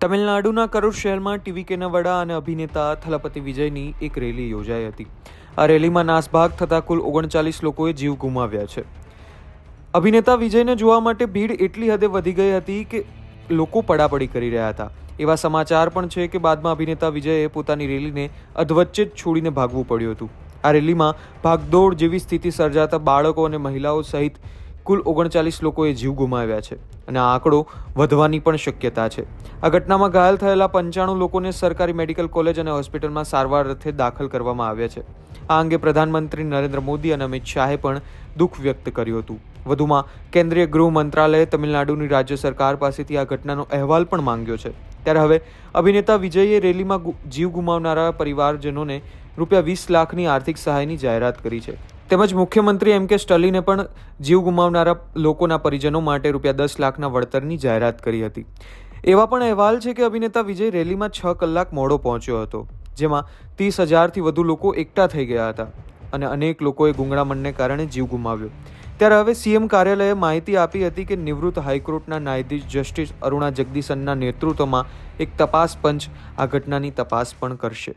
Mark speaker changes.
Speaker 1: તમિલનાડુના કરૂર શહેરમાં ટીવીકેના વડા અને અભિનેતા થલપતિ વિજયની એક રેલી યોજાઈ હતી. આ રેલીમાં નાસભાગ થતા કુલ 39 લોકોએ જીવ ગુમાવ્યા છે. અભિનેતા વિજયને જોવા માટે ભીડ એટલી હદે વધી ગઈ હતી કે લોકો પડાપડી કરી રહ્યા હતા. એવા સમાચાર પણ છે કે બાદમાં અભિનેતા વિજયે પોતાની રેલીને અધવચ્ચે જ છોડીને ભાગવું પડ્યું હતું. આ રેલીમાં ભાગદોડ જેવી સ્થિતિ સર્જાતા બાળકો અને મહિલાઓ સહિત કુલ 39 લોકોએ જીવ ગુમાવ્યા છે અને આ આંકડો વધવાની પણ શક્યતા છે. આ ઘટનામાં ઘાયલ થયેલા 95 લોકોને સરકારી મેડિકલ કોલેજ અને હોસ્પિટલમાં સારવાર અર્થે દાખલ કરવામાં આવ્યા છે. આ અંગે પ્રધાનમંત્રી નરેન્દ્ર મોદી અને અમિત શાહે પણ દુઃખ વ્યક્ત કર્યું હતું. વધુમાં કેન્દ્રીય ગૃહ મંત્રાલયે તમિલનાડુની રાજ્ય સરકાર પાસેથી આ ઘટનાનો અહેવાલ પણ માંગ્યો છે. ત્યારે હવે અભિનેતા વિજયે રેલીમાં જીવ ગુમાવનારા પરિવારજનોને ₹20 લાખની આર્થિક સહાયની જાહેરાત કરી છે. તેમજ મુખ્યમંત્રી એમ કે સ્ટાલિને પણ જીવ ગુમાવનારા લોકોના પરિજનો માટે ₹10 લાખના વળતરની જાહેરાત કરી હતી. એવા પણ અહેવાલ છે કે અભિનેતા વિજય રેલીમાં 6 કલાક મોડો પહોંચ્યો હતો, જેમાં 30,000થી વધુ લોકો એકઠા થઈ ગયા હતા અને અનેક લોકોએ ગૂંગળામણને કારણે જીવ ગુમાવ્યો. ત્યારે હવે સીએમ કાર્યાલયે માહિતી આપી હતી કે નિવૃત્ત હાઈકોર્ટના ન્યાયાધીશ જસ્ટિસ અરુણા જગદીશનના નેતૃત્વમાં એક તપાસ પંચ આ ઘટનાની તપાસ પણ કરશે.